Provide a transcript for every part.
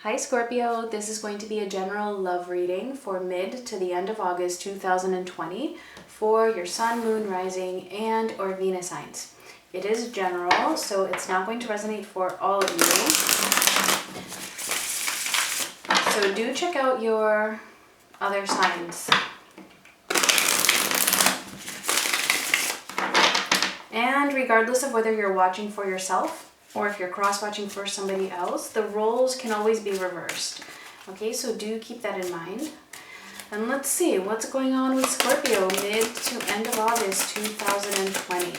Hi Scorpio, this is going to be a general love reading for mid to the end of August 2020 for your Sun, Moon, Rising, and or Venus signs. It is general, so it's not going to resonate for all of you. So do check out your other signs. And regardless of whether you're watching for yourself or if you're cross-watching for somebody else, the roles can always be reversed. Okay, so do keep that in mind. And let's see what's going on with Scorpio mid to end of August 2020.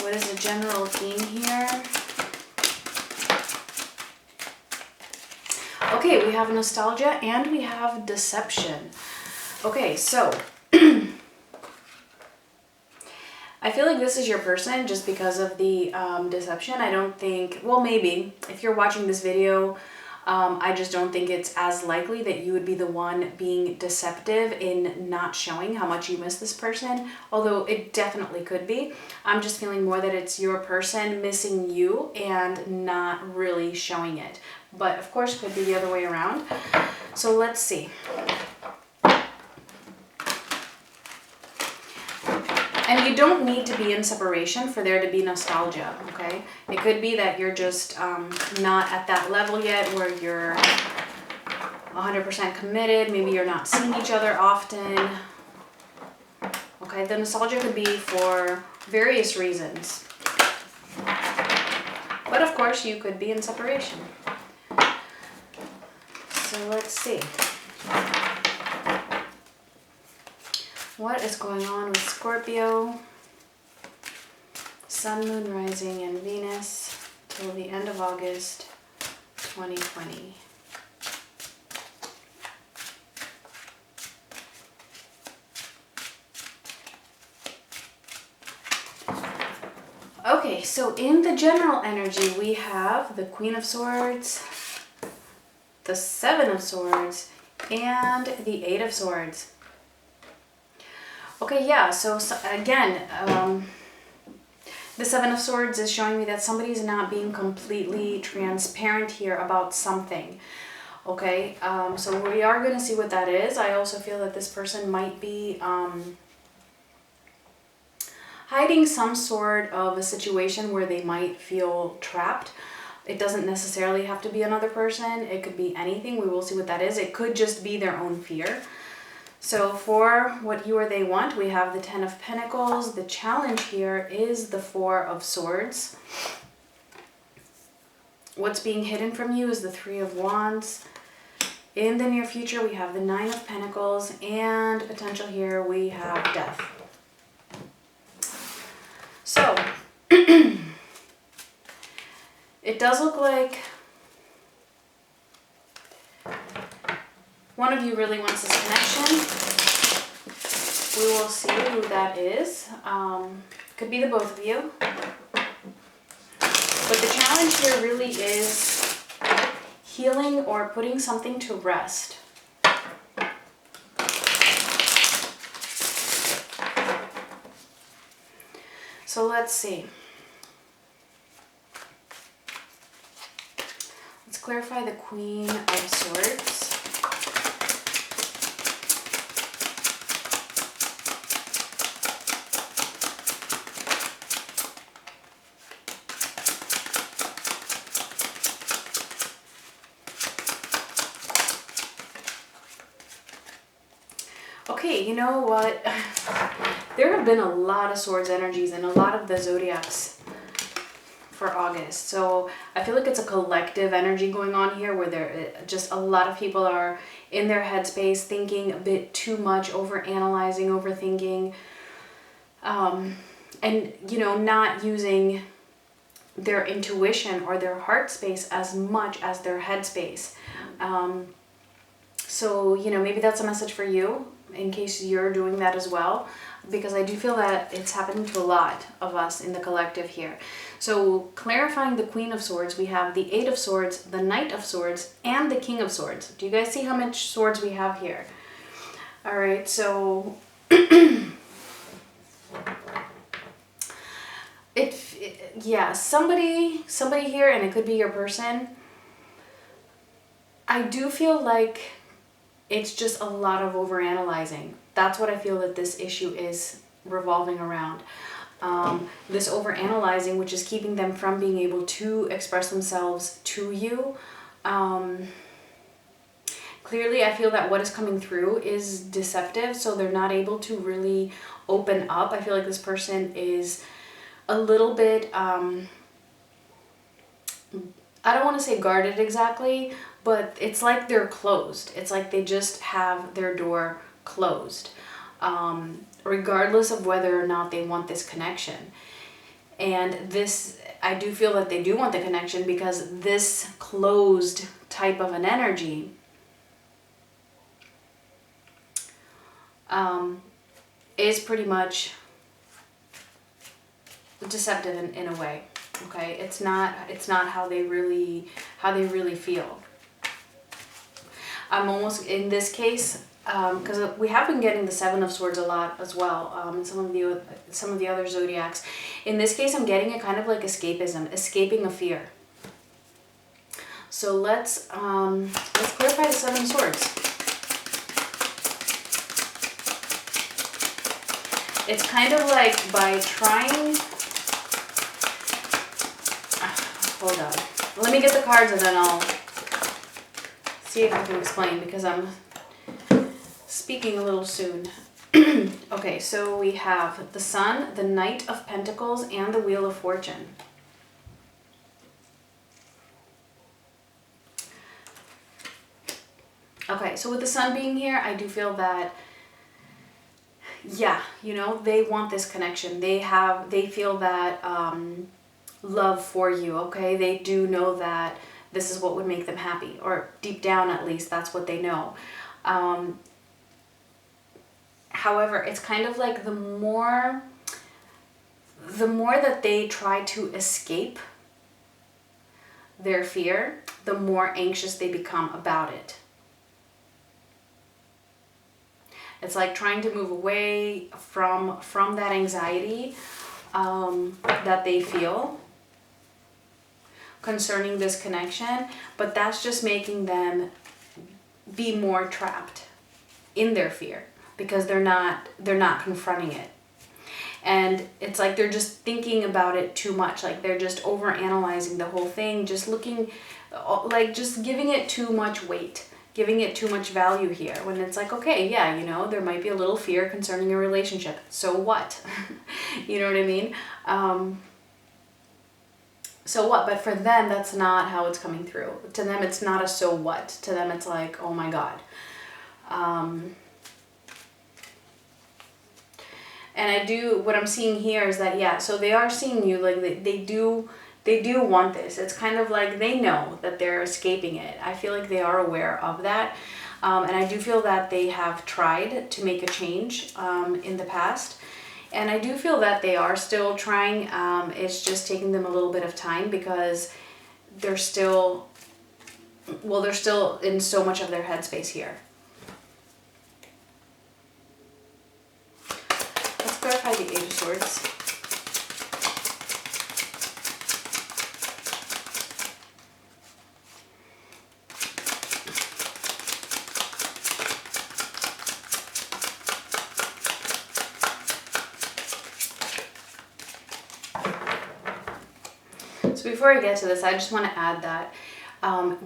What is the general theme here? Okay, we have nostalgia and we have deception. Okay, so I feel like this is your person just because of the deception. I don't think, well, maybe if you're watching this video, I just don't think it's as likely that you would be the one being deceptive in not showing how much you miss this person, although it definitely could be. I'm just feeling more that it's your person missing you and not really showing it. But of course, could be the other way around. So let's see. And you don't need to be in separation for there to be nostalgia, okay? It could be that you're just not at that level yet where you're 100% committed. Maybe you're not seeing each other often. Okay, the nostalgia could be for various reasons. But of course, you could be in separation. So let's see. What is going on with Scorpio, Sun, Moon, Rising, and Venus till the end of August 2020? Okay, so in the general energy, we have the Queen of Swords, the Seven of Swords, and the Eight of Swords. Okay, yeah, so again, the Seven of Swords is showing me that somebody's not being completely transparent here about something. Okay, so we are going to see what that is. I also feel that this person might be hiding some sort of a situation where they might feel trapped. It doesn't necessarily have to be another person. It could be anything. We will see what that is. It could just be their own fear. So for what you or they want, we have the Ten of Pentacles. The challenge here is the Four of Swords. What's being hidden from you is the Three of Wands. In the near future, we have the Nine of Pentacles, and potential here we have Death. So it does look like one of you really wants this connection. We will see who that is. Could be the both of you. But the challenge here really is healing or putting something to rest. So let's see. Let's clarify the Queen of Swords. Okay, you know what? There have been a lot of Swords energies and a lot of the zodiacs for August. So I feel like it's a collective energy going on here where there just a lot of people are in their headspace thinking a bit too much, overanalyzing, overthinking, and, you know, not using their intuition or their heart space as much as their head space. So, you know, maybe that's a message for you in case you're doing that as well, because I do feel that it's happening to a lot of us in the collective here. So clarifying the Queen of Swords, we have the Eight of Swords, the Knight of Swords, and the King of Swords. Do you guys see how much swords we have here? All right, so yeah, somebody here, and it could be your person, I do feel like it's just a lot of overanalyzing. That's what I feel that this issue is revolving around. This overanalyzing, which is keeping them from being able to express themselves to you. Clearly, I feel that what is coming through is deceptive, so they're not able to really open up. I feel like this person is a little bit, I don't want to say guarded exactly, but it's like they're closed. It's like they just have their door closed, regardless of whether or not they want this connection. And this, I do feel that they do want the connection, because this closed type of an energy is pretty much deceptive in a way. Okay, it's not how they really feel. I'm almost, in this case, because we have been getting the Seven of Swords a lot as well, in some of the other zodiacs. In this case, I'm getting a kind of like escapism, escaping a fear. So let's clarify the Seven of Swords. It's kind of like by trying. Hold on. Let me get the cards and then I'll see if I can explain, because I'm speaking a little soon. Okay, so we have the Sun, the Knight of Pentacles, and the Wheel of Fortune. Okay, so with the Sun being here, I do feel that, yeah, you know, they want this connection. They feel that love for you, okay? They do know that this is what would make them happy, or deep down at least, that's what they know. However, it's kind of like the more that they try to escape their fear, the more anxious they become about it. It's like trying to move away from that anxiety that they feel concerning this connection, but that's just making them be more trapped in their fear, because they're not confronting it. And it's like they're just thinking about it too much, like they're just over analyzing the whole thing, just looking like, just giving it too much weight, giving it too much value here, when it's like, okay, yeah, you know, there might be a little fear concerning a relationship, so what? You know what I mean? So what? But for them, that's not how it's coming through. To them, it's not a so what. To them, it's like, oh my God. And what I'm seeing here is that, yeah, so they are seeing you, like they do want this. It's kind of like they know that they're escaping it. I feel like they are aware of that. And I do feel that they have tried to make a change in the past. And I do feel that they are still trying. It's just taking them a little bit of time, because they're still in so much of their headspace here. Let's clarify the Eight of Swords. So before I get to this, I just want to add that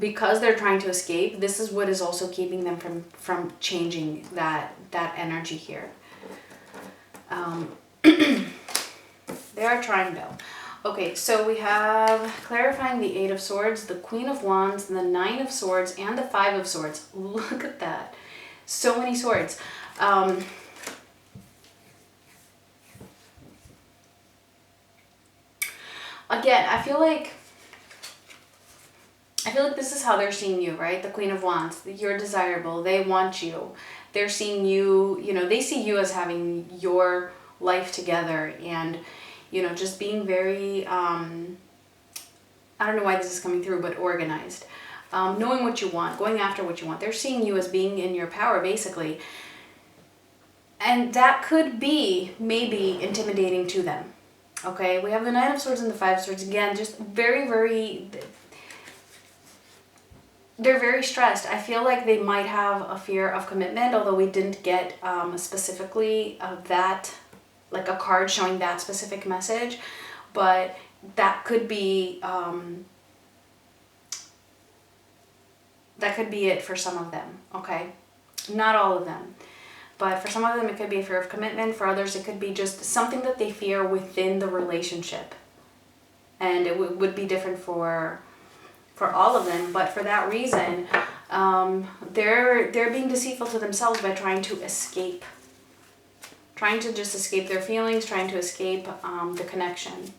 because they're trying to escape, this is what is also keeping them from changing that energy here. They are trying though. Okay, so we have clarifying the Eight of Swords, the Queen of Wands, the Nine of Swords, and the Five of Swords. Look at that. So many swords. Again, I feel like this is how they're seeing you, right? The Queen of Wands. You're desirable. They want you. They're seeing you, you know, they see you as having your life together, and, you know, just being very, I don't know why this is coming through, but organized. Knowing what you want, going after what you want. They're seeing you as being in your power, basically. And that could be maybe intimidating to them. Okay, we have the Nine of Swords and the Five of Swords. Again, just very, very... they're very stressed. I feel like they might have a fear of commitment, although we didn't get specifically that, like a card showing that specific message, but that could be it for some of them, okay? Not all of them, but for some of them it could be a fear of commitment. For others it could be just something that they fear within the relationship, and it would be different for all of them. But for that reason, they're being deceitful to themselves by trying to escape, trying to just escape their feelings, trying to escape the connection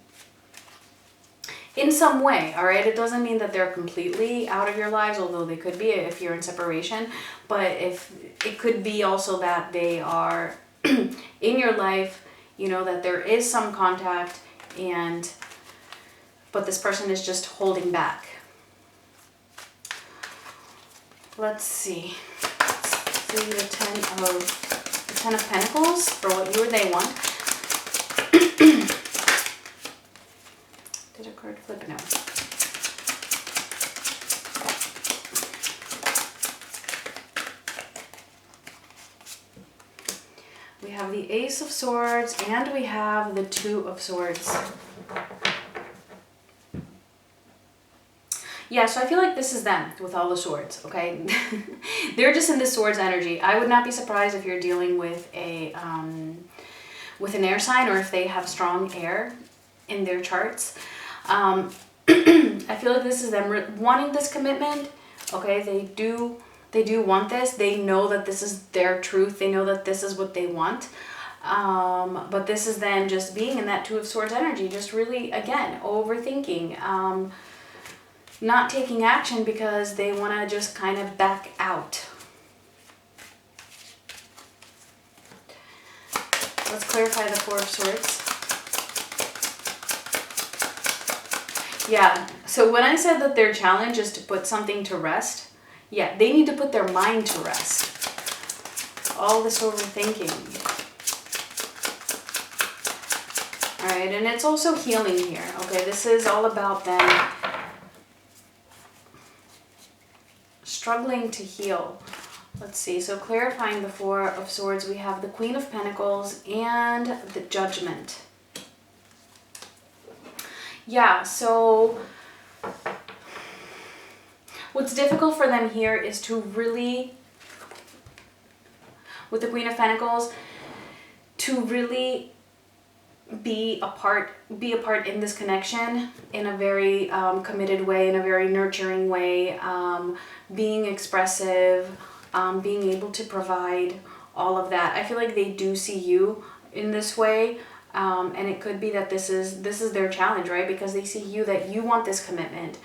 in some way, all right? It doesn't mean that they're completely out of your lives, although they could be if you're in separation, but if it could be also that they are in your life, you know, that there is some contact, but this person is just holding back. Let's see. Let's see the Ten of Pentacles for what you or they want. Did a card flip? No. We have the Ace of Swords and we have the Two of Swords. Yeah, so I feel like this is them with all the swords, okay? They're just in the swords energy. I would not be surprised if you're dealing with an air sign, or if they have strong air in their charts. I feel like this is them wanting this commitment, okay? They do want this. They know that this is their truth. They know that this is what they want. But this is them just being in that Two of Swords energy, just really, again, overthinking, not taking action because they want to just kind of back out. Let's clarify the Four of Swords. Yeah, so when I said that their challenge is to put something to rest, yeah, they need to put their mind to rest. All this overthinking. All right, and it's also healing here, okay? This is all about them struggling to heal. Let's see, so clarifying the Four of Swords, we have the Queen of Pentacles and the Judgment. Yeah, so what's difficult for them here is to really, with the Queen of Pentacles, to really be a part in this connection in a very committed way, in a very nurturing way, being expressive, being able to provide all of that. I feel like they do see you in this way, and it could be that this is their challenge, right? Because they see you, that you want this commitment.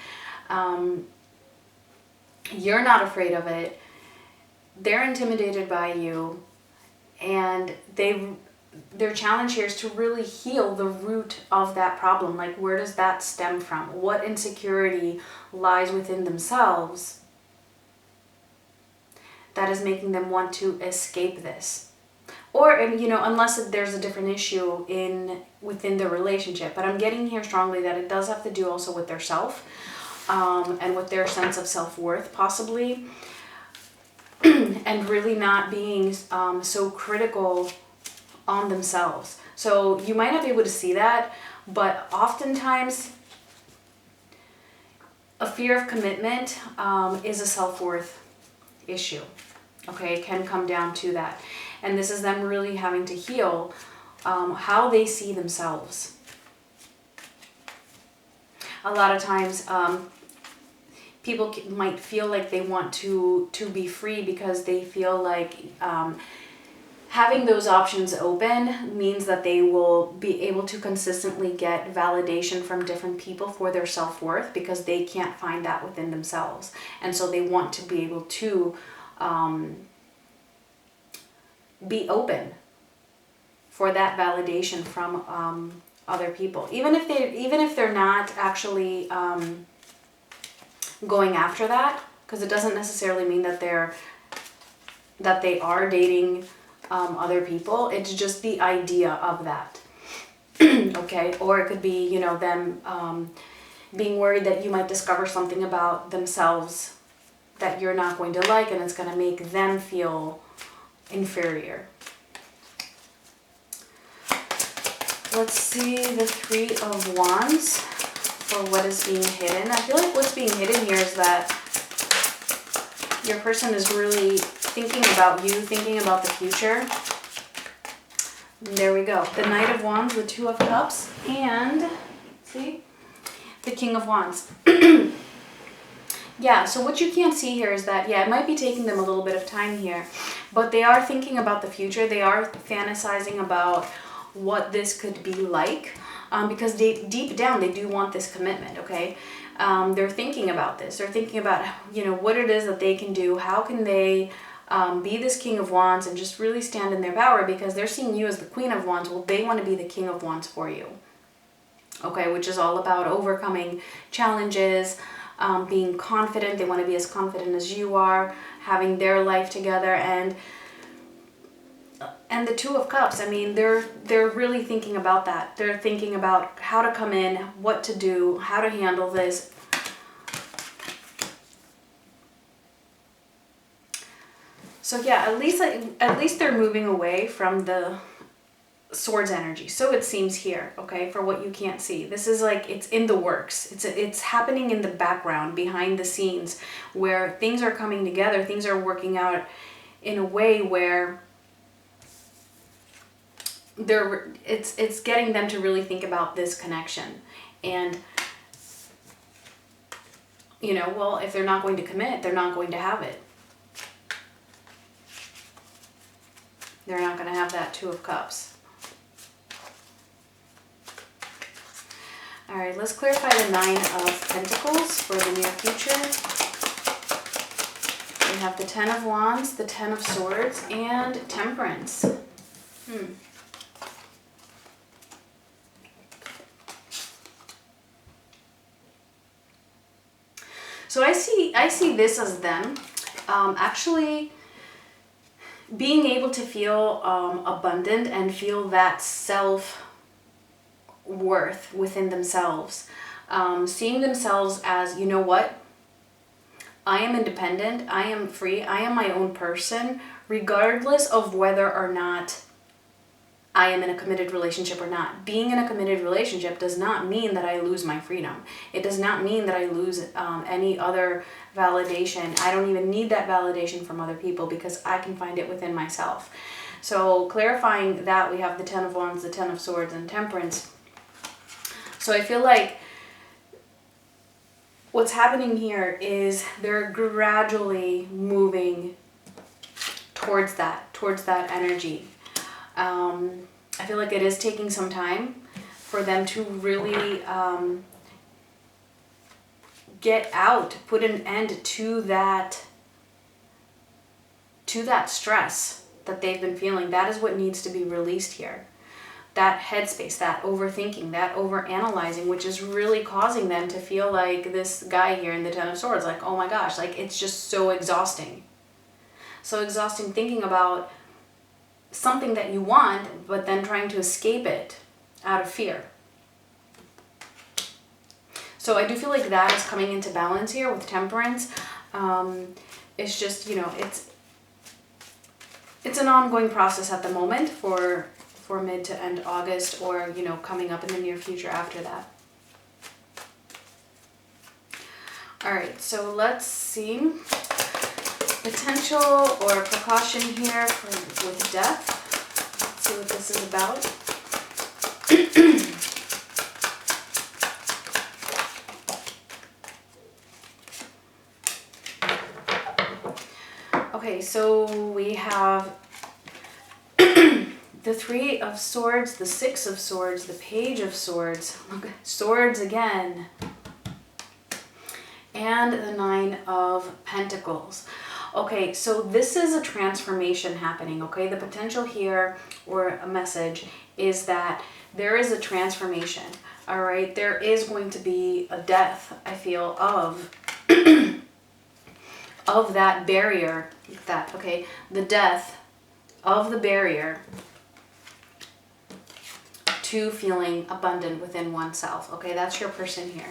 You're not afraid of it. They're intimidated by you, and their challenge here is to really heal the root of that problem. Like, where does that stem from? What insecurity lies within themselves that is making them want to escape this? Or, and you know, unless there's a different issue within the relationship. But I'm getting here strongly that it does have to do also with their self, and with their sense of self-worth, possibly. And really not being so critical on themselves. So you might not be able to see that, but oftentimes a fear of commitment is a self-worth issue. Okay, it can come down to that. And this is them really having to heal how they see themselves. A lot of times people might feel like they want to be free because they feel like having those options open means that they will be able to consistently get validation from different people for their self-worth, because they can't find that within themselves. And so they want to be able to be open for that validation from other people, even if they're not actually going after that, because it doesn't necessarily mean that they are dating other people. It's just the idea of that. Okay, or it could be, you know, them being worried that you might discover something about themselves that you're not going to like, and it's going to make them feel inferior. Let's see the Three of Wands for what is being hidden. I feel like what's being hidden here is that your person is really thinking about you, thinking about the future. And there we go. The Knight of Wands, the Two of Cups, and see, the King of Wands. Yeah, so what you can't see here is that, yeah, it might be taking them a little bit of time here, but they are thinking about the future. They are fantasizing about what this could be like, because deep down they do want this commitment, okay? They're thinking about this. They're thinking about, you know, what it is that they can do. How can they be this King of Wands and just really stand in their power, because they're seeing you as the Queen of Wands. Well, they want to be the King of Wands for you, okay? Which is all about overcoming challenges, being confident. They want to be as confident as you are, having their life together. And the Two of Cups, I mean, they're really thinking about that. They're thinking about how to come in, what to do, how to handle this. So yeah, at least they're moving away from the Swords energy. So it seems here, okay, for what you can't see. This is like, it's in the works. It's happening in the background, behind the scenes, where things are coming together, things are working out in a way where it's getting them to really think about this connection. And, you know, well, if they're not going to commit, they're not going to have it. They're not going to have that Two of Cups. All right, let's clarify the Nine of Pentacles for the near future. We have the Ten of Wands, the Ten of Swords, and Temperance. So I see this as them actually being able to feel abundant and feel that self-worth within themselves. Seeing themselves as, you know what? I am independent, I am free, I am my own person, regardless of whether or not I am in a committed relationship or not. Being in a committed relationship does not mean that I lose my freedom. It does not mean that I lose any other validation. I don't even need that validation from other people, because I can find it within myself. So clarifying that, we have the Ten of Wands, the Ten of Swords, and Temperance. So I feel like what's happening here is they're gradually moving towards that energy. I feel like it is taking some time for them to really get out, put an end to that stress that they've been feeling. That is what needs to be released here. That headspace, that overthinking, that overanalyzing, which is really causing them to feel like this guy here in the Ten of Swords, like, oh my gosh, like it's just so exhausting. So exhausting thinking about something that you want, but then trying to escape it out of fear. So I do feel like that is coming into balance here with Temperance. It's just, you know, it's an ongoing process at the moment for mid to end August, or, you know, coming up in the near future after that. All right, so let's see. Potential or precaution here with death. Let's see what this is about. Okay, so we have the Three of Swords, the Six of Swords, the Page of Swords, Swords again, and the Nine of Pentacles. Okay, so this is a transformation happening, okay? The potential here, or a message, is that there is a transformation, all right? There is going to be a death, I feel, of of that barrier, okay? The death of the barrier to feeling abundant within oneself, okay? That's your person here.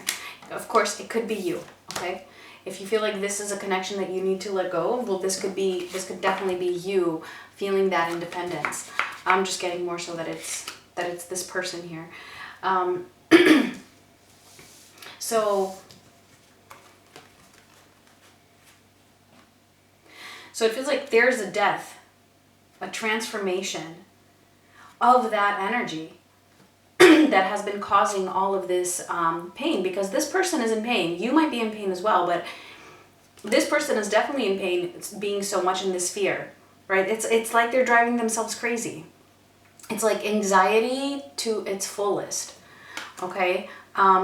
Of course, it could be you, okay? If you feel like this is a connection that you need to let go of, well, this could definitely be you feeling that independence. I'm just getting more so that it's this person here. So it feels like there's a death, a transformation of that energy that has been causing all of this pain, because this person is in pain. You might be in pain as well, but this person is definitely in pain. It's being so much in this fear, right? It's like they're driving themselves crazy. It's like anxiety to its fullest, okay?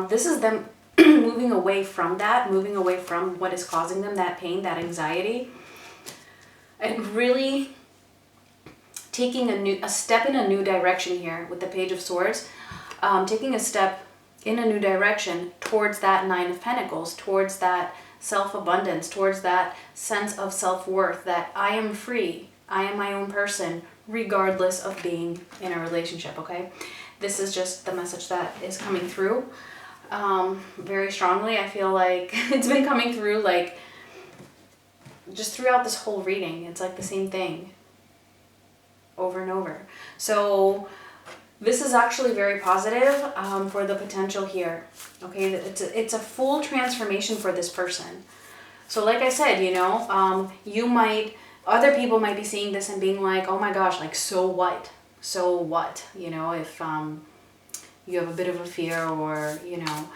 This is them moving away from that, moving away from what is causing them that pain, that anxiety, and really taking a step in a new direction here with the Page of Swords. Taking a step in a new direction towards that Nine of Pentacles, towards that self-abundance, towards that sense of self-worth, that I am free, I am my own person, regardless of being in a relationship, okay? This is just the message that is coming through very strongly. I feel like it's been coming through like just throughout this whole reading. It's like the same thing over and over. So this is actually very positive for the potential here, okay? It's a full transformation for this person. So like I said, you know, other people might be seeing this and being like, oh my gosh, like, so what? So what? You know, if you have a bit of a fear or, you know,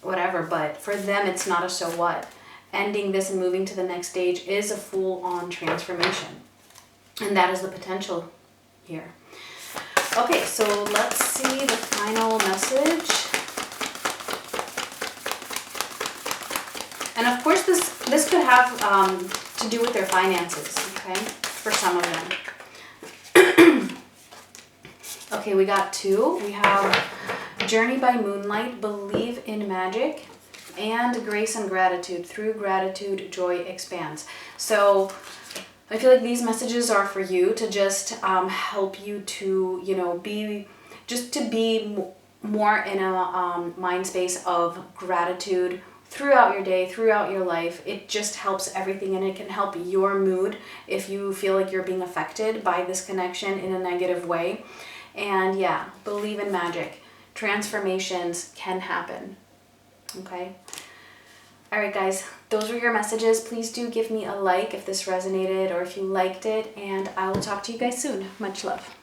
whatever. But for them, it's not a so what. Ending this and moving to the next stage is a full-on transformation. And that is the potential here. Okay, so let's see the final message. And of course, this could have to do with their finances, okay, for some of them. Okay, we got 2. We have Journey by Moonlight, Believe in Magic, and Grace and Gratitude. Through gratitude, joy expands. So I feel like these messages are for you to just help you to, you know, be more in a mind space of gratitude throughout your day, throughout your life. It just helps everything, and it can help your mood if you feel like you're being affected by this connection in a negative way. And yeah, believe in magic. Transformations can happen. Okay? Alright guys, those were your messages. Please do give me a like if this resonated or if you liked it, and I will talk to you guys soon. Much love.